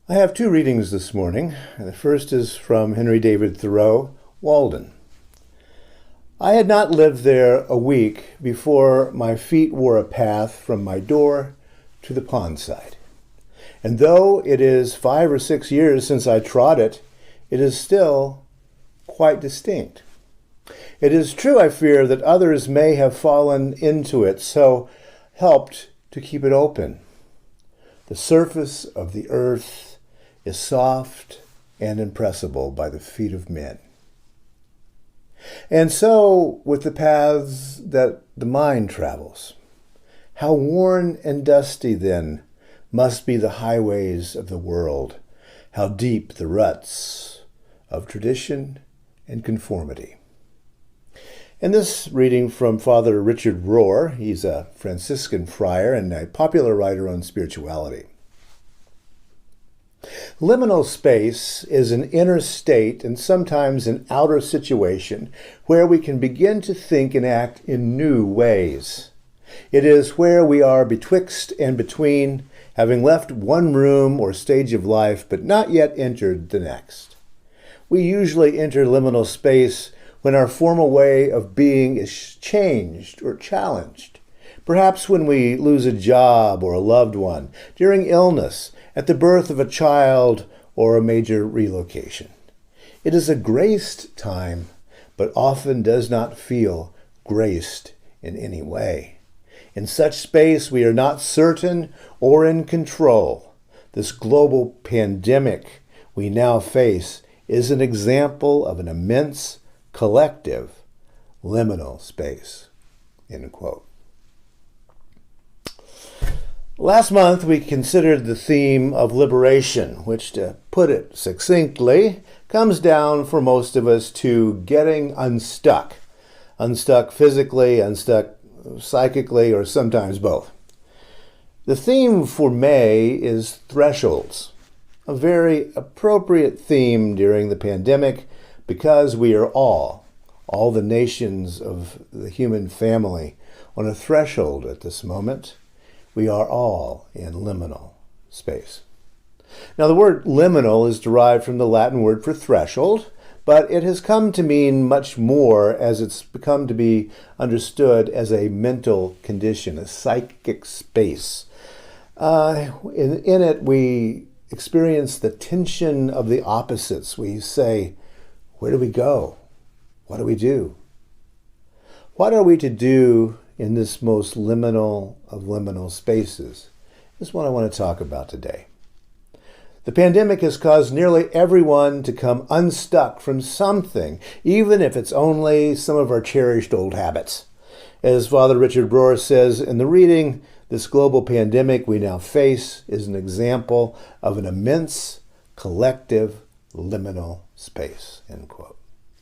I have two readings this morning. The first is from Henry David Thoreau, Walden. I had not lived there a week before my feet wore a path from my door to the pond side. And though it is 5 or 6 years since I trod it, it is still quite distinct. It is true, I fear, that others may have fallen into it, so helped to keep it open. The surface of the earth is soft and impressible by the feet of men. And so with the paths that the mind travels. How worn and dusty, then, must be the highways of the world, how deep the ruts of tradition and conformity. In this reading from Father Richard Rohr, he's a Franciscan friar and a popular writer on spirituality. Liminal space is an inner state and sometimes an outer situation where we can begin to think and act in new ways. It is where we are betwixt and between, having left one room or stage of life but not yet entered the next. We usually enter liminal space when our formal way of being is changed or challenged. Perhaps when we lose a job or a loved one, during illness, at the birth of a child, or a major relocation. It is a graced time, but often does not feel graced in any way. In such space, we are not certain or in control. This global pandemic we now face is an example of an immense collective liminal space. End quote. Last month, we considered the theme of liberation, which, to put it succinctly, comes down for most of us to getting unstuck. Unstuck physically, unstuck psychically, or sometimes both. The theme for May is thresholds, a very appropriate theme during the pandemic because we are all the nations of the human family, on a threshold at this moment. We are all in liminal space. Now, the word liminal is derived from the Latin word for threshold, but it has come to mean much more as it's become to be understood as a mental condition, a psychic space. In it, we experience the tension of the opposites. We say, where do we go? What do we do? What are we to do in this most liminal of liminal spaces? This is what I want to talk about today. The pandemic has caused nearly everyone to come unstuck from something, even if it's only some of our cherished old habits. As Father Richard Rohr says in the reading, this global pandemic we now face is an example of an immense collective liminal space. End quote.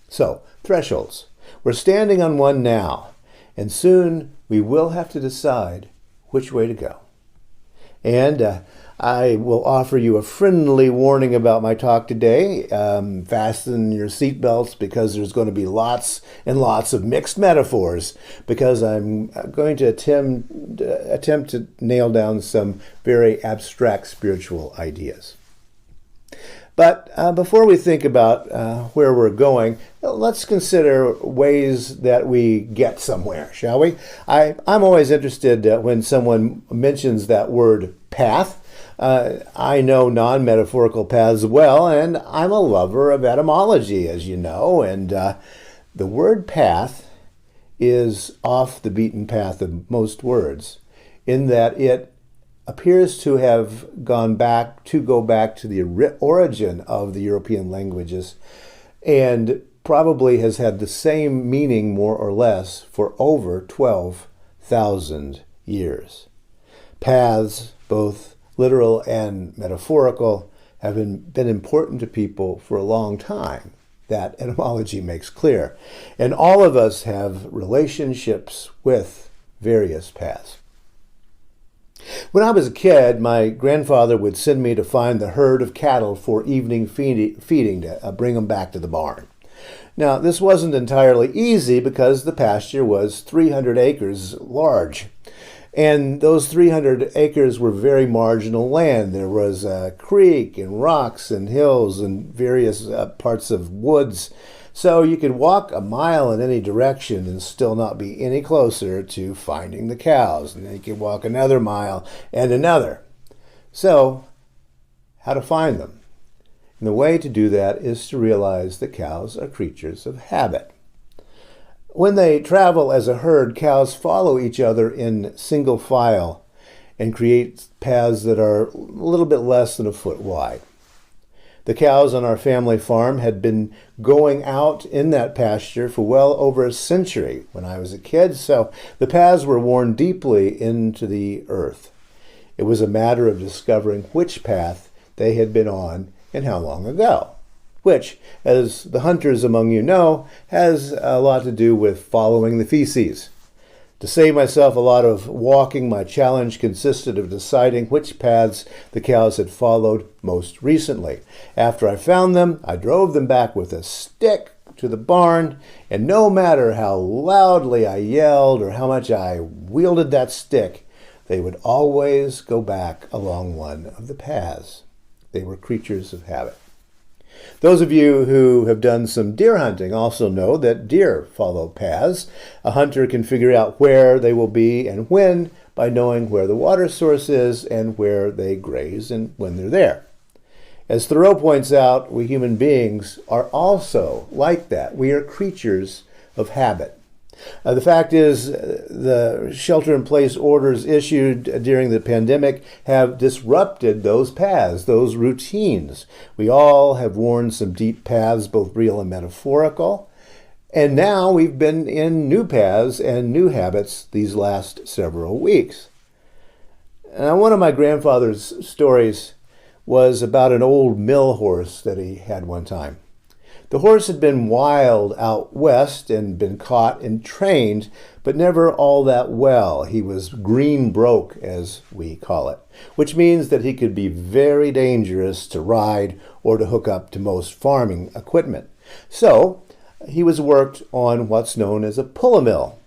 So, thresholds. We're standing on one now, and soon we will have to decide which way to go. And I will offer you a friendly warning about my talk today. Fasten your seatbelts because there's going to be lots and lots of mixed metaphors, because I'm going to attempt to nail down some very abstract spiritual ideas. But before we think about where we're going, let's consider ways that we get somewhere, shall we? I'm always interested when someone mentions that word path. I know non-metaphorical paths well, and I'm a lover of etymology, as you know. And the word path is off the beaten path of most words, in that it appears to have go back to the origin of the European languages, and probably has had the same meaning, more or less, for over 12,000 years. Paths, both literal and metaphorical, have been important to people for a long time. That etymology makes clear. And all of us have relationships with various paths. When I was a kid, my grandfather would send me to find the herd of cattle for evening feeding to bring them back to the barn. Now, this wasn't entirely easy because the pasture was 300 acres large. And those 300 acres were very marginal land. There was a creek and rocks and hills and various parts of woods. So you could walk a mile in any direction and still not be any closer to finding the cows. And then you could walk another mile and another. So, how to find them? And the way to do that is to realize that cows are creatures of habit. When they travel as a herd, cows follow each other in single file and create paths that are a little bit less than a foot wide. The cows on our family farm had been going out in that pasture for well over a century when I was a kid, so the paths were worn deeply into the earth. It was a matter of discovering which path they had been on and how long ago, which, as the hunters among you know, has a lot to do with following the feces. To save myself a lot of walking, my challenge consisted of deciding which paths the cows had followed most recently. After I found them, I drove them back with a stick to the barn, and no matter how loudly I yelled or how much I wielded that stick, they would always go back along one of the paths. They were creatures of habit. Those of you who have done some deer hunting also know that deer follow paths. A hunter can figure out where they will be and when by knowing where the water source is and where they graze and when they're there. As Thoreau points out, we human beings are also like that. We are creatures of habit. The fact is, the shelter-in-place orders issued during the pandemic have disrupted those paths, those routines. We all have worn some deep paths, both real and metaphorical, and now we've been in new paths and new habits these last several weeks. Now, one of my grandfather's stories was about an old mill horse that he had one time. The horse had been wild out west and been caught and trained, but never all that well. He was green broke, as we call it, which means that he could be very dangerous to ride or to hook up to most farming equipment. So he was worked on what's known as a pull-a-mill.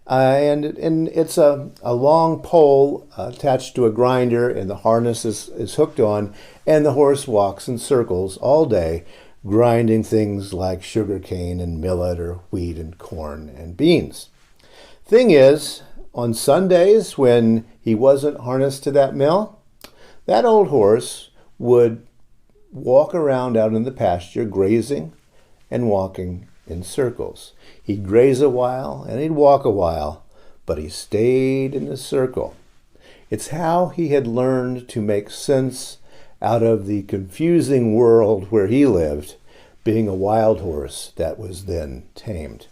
And it's a long pole attached to a grinder, and the harness is hooked on, and the horse walks in circles all day, grinding things like sugar cane and millet or wheat and corn and beans. Thing is, on Sundays when he wasn't harnessed to that mill, that old horse would walk around out in the pasture grazing and walking in circles. He'd graze a while and he'd walk a while, but he stayed in the circle. It's how he had learned to make sense out of the confusing world where he lived, being a wild horse that was then tamed.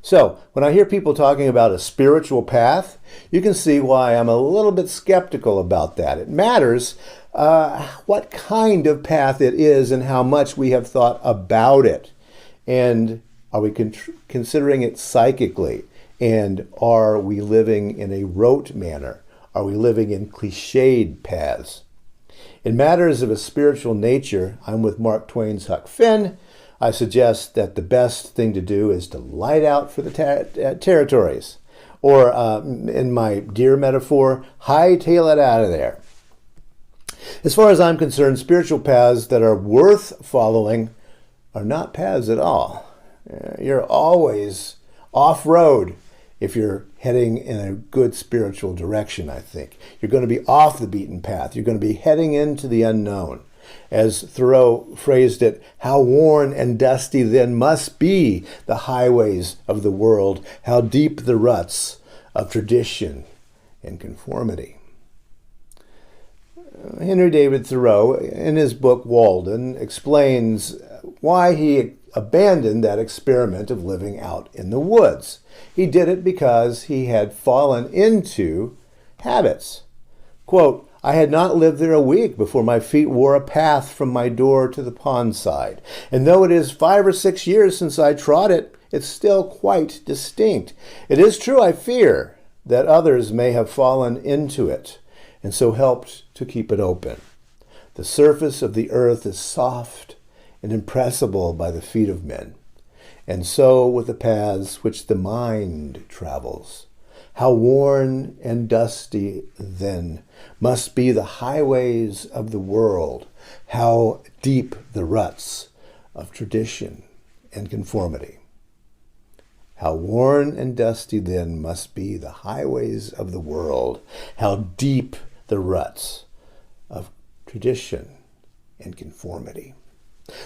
So, when I hear people talking about a spiritual path, you can see why I'm a little bit skeptical about that. It matters what kind of path it is and how much we have thought about it. And are we considering it psychically? And are we living in a rote manner? Are we living in cliched paths? In matters of a spiritual nature, I'm with Mark Twain's Huck Finn. I suggest that the best thing to do is to light out for the territories. Or, in my deer metaphor, hightail it out of there. As far as I'm concerned, spiritual paths that are worth following are not paths at all. You're always off-road if you're heading in a good spiritual direction, I think. You're going to be off the beaten path. You're going to be heading into the unknown. As Thoreau phrased it, how worn and dusty then must be the highways of the world, how deep the ruts of tradition and conformity. Henry David Thoreau, in his book Walden, explains why he abandoned that experiment of living out in the woods. He did it because he had fallen into habits. Quote, I had not lived there a week before my feet wore a path from my door to the pond side. And though it is 5 or 6 years since I trod it, it's still quite distinct. It is true, I fear, that others may have fallen into it, and so helped to keep it open. The surface of the earth is soft and impressible by the feet of men, and so with the paths which the mind travels. How worn and dusty, then, must be the highways of the world. How deep the ruts of tradition and conformity. How worn and dusty, then, must be the highways of the world. How deep the ruts of tradition and conformity.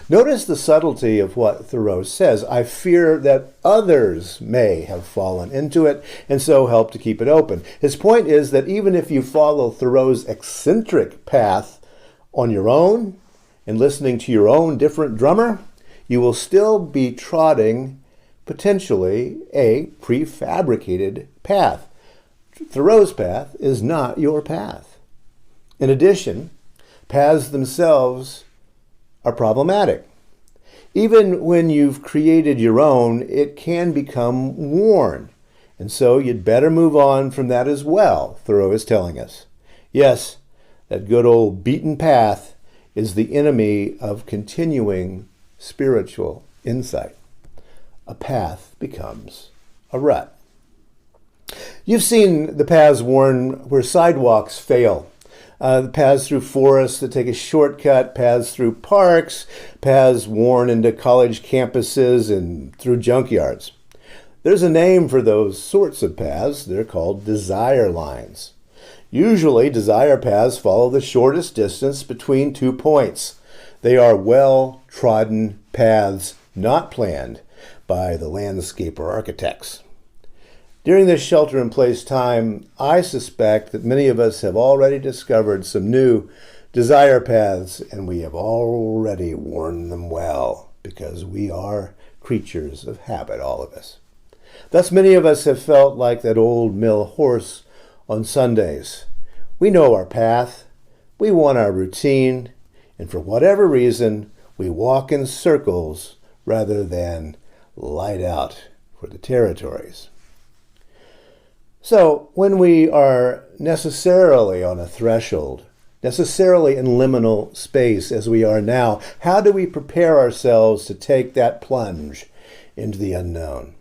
Notice the subtlety of what Thoreau says. I fear that others may have fallen into it and so help to keep it open. His point is that even if you follow Thoreau's eccentric path on your own and listening to your own different drummer, you will still be trotting potentially a prefabricated path. Thoreau's path is not your path. In addition, paths themselves are problematic. Even when you've created your own, it can become worn. And so you'd better move on from that as well, Thoreau is telling us. Yes, that good old beaten path is the enemy of continuing spiritual insight. A path becomes a rut. You've seen the paths worn where sidewalks fail. The paths through forests that take a shortcut, paths through parks, paths worn into college campuses and through junkyards. There's a name for those sorts of paths. They're called desire lines. Usually, desire paths follow the shortest distance between 2 points. They are well-trodden paths, not planned by the landscape or architects. During this shelter-in-place time, I suspect that many of us have already discovered some new desire paths, and we have already worn them well, because we are creatures of habit, all of us. Thus, many of us have felt like that old mill horse on Sundays. We know our path, we want our routine, and for whatever reason, we walk in circles rather than light out for the territories. So, when we are necessarily on a threshold, necessarily in liminal space as we are now, how do we prepare ourselves to take that plunge into the unknown?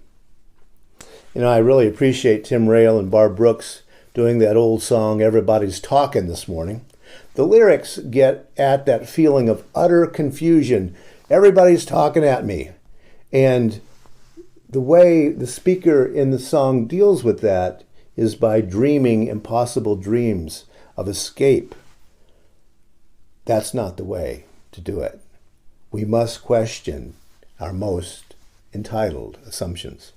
You know, I really appreciate Tim Rail and Barb Brooks doing that old song, Everybody's Talking, this morning. The lyrics get at that feeling of utter confusion. Everybody's talking at me. And the way the speaker in the song deals with that is by dreaming impossible dreams of escape. That's not the way to do it. We must question our most entitled assumptions.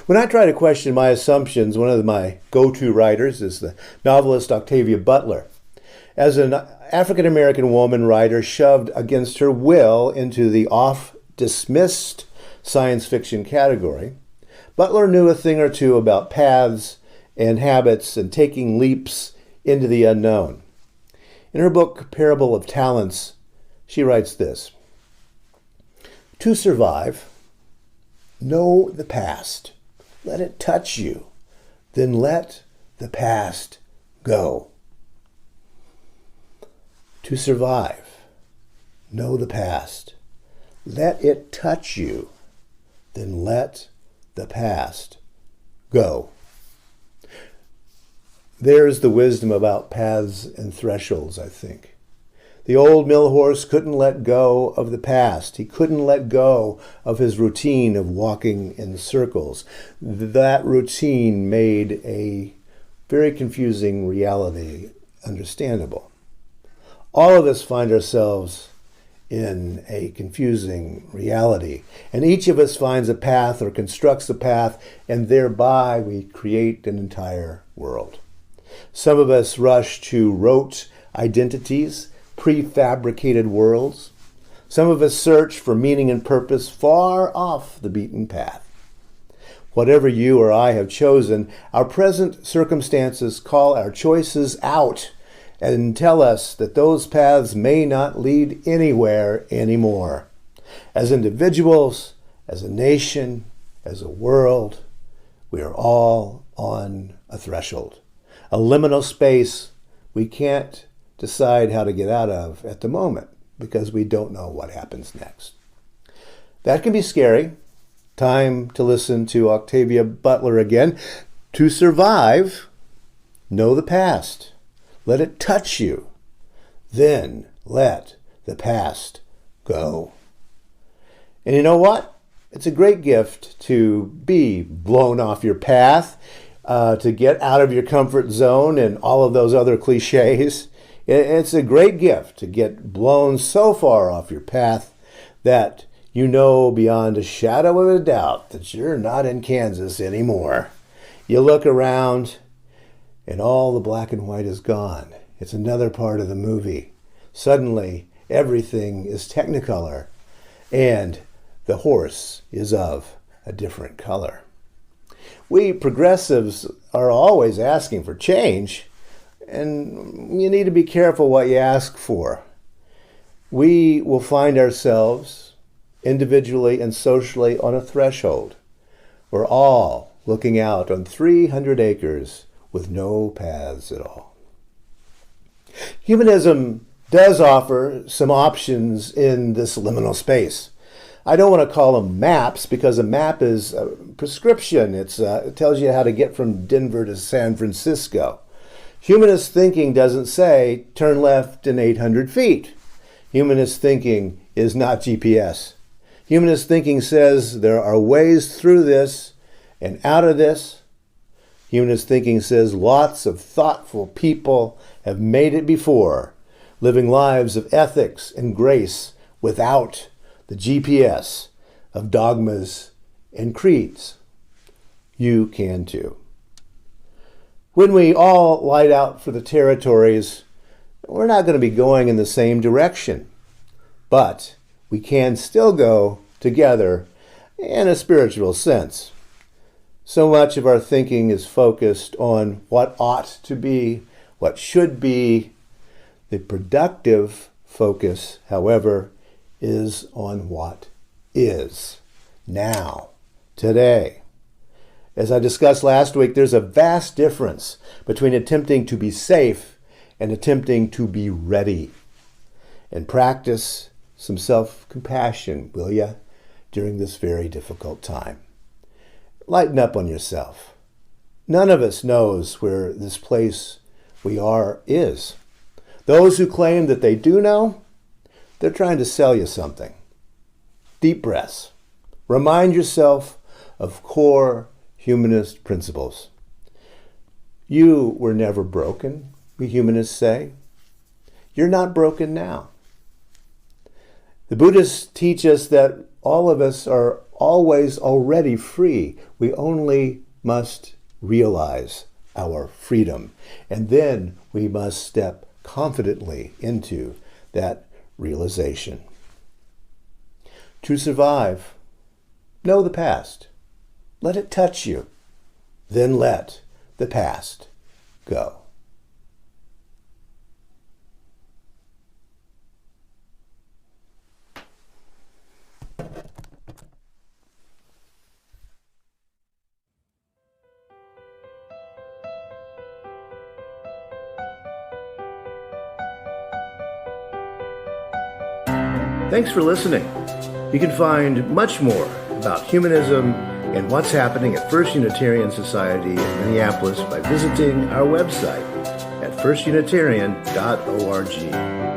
When I try to question my assumptions, one of my go-to writers is the novelist Octavia Butler. As an African-American woman writer shoved against her will into the oft-dismissed science fiction category, Butler knew a thing or two about paths and habits and taking leaps into the unknown. In her book, Parable of Talents, she writes this: "To survive, know the past. Let it touch you. Then let the past go." To survive, know the past. Let it touch you. Then let the past go. There's the wisdom about paths and thresholds, I think. The old mill horse couldn't let go of the past. He couldn't let go of his routine of walking in circles. That routine made a very confusing reality understandable. All of us find ourselves in a confusing reality, and each of us finds a path or constructs a path, and thereby we create an entire world. Some of us rush to rote identities, prefabricated worlds. Some of us search for meaning and purpose far off the beaten path. Whatever you or I have chosen, our present circumstances call our choices out and tell us that those paths may not lead anywhere anymore. As individuals, as a nation, as a world, we are all on a threshold, a liminal space we can't decide how to get out of at the moment because we don't know what happens next. That can be scary. Time to listen to Octavia Butler again. To survive, know the past. Let it touch you. Then let the past go. And you know what? It's a great gift to be blown off your path, to get out of your comfort zone and all of those other cliches. It's a great gift to get blown so far off your path that you know beyond a shadow of a doubt that you're not in Kansas anymore. You look around and all the black and white is gone. It's another part of the movie. Suddenly, everything is technicolor and the horse is of a different color. We progressives are always asking for change, and you need to be careful what you ask for. We will find ourselves individually and socially on a threshold. We're all looking out on 300 acres with no paths at all. Humanism does offer some options in this liminal space. I don't want to call them maps because a map is a prescription. It tells you how to get from Denver to San Francisco. Humanist thinking doesn't say turn left in 800 feet. Humanist thinking is not GPS. Humanist thinking says there are ways through this and out of this. Humanist thinking says lots of thoughtful people have made it before, living lives of ethics and grace without the GPS of dogmas and creeds. You can too. When we all light out for the territories, we're not going to be going in the same direction, but we can still go together in a spiritual sense. So much of our thinking is focused on what ought to be, what should be. The productive focus, however, is on what is now, today. As I discussed last week, there's a vast difference between attempting to be safe and attempting to be ready. And practice some self-compassion, will you, during this very difficult time. Lighten up on yourself. None of us knows where this place we are is. Those who claim that they do know, they're trying to sell you something. Deep breaths. Remind yourself of core humanist principles. You were never broken, we humanists say. You're not broken now. The Buddhists teach us that all of us are always already free. We only must realize our freedom. And then we must step confidently into that realization. To survive, know the past. Let it touch you. Then let the past go. Thanks for listening. You can find much more about humanism and what's happening at First Unitarian Society in Minneapolis by visiting our website at firstunitarian.org.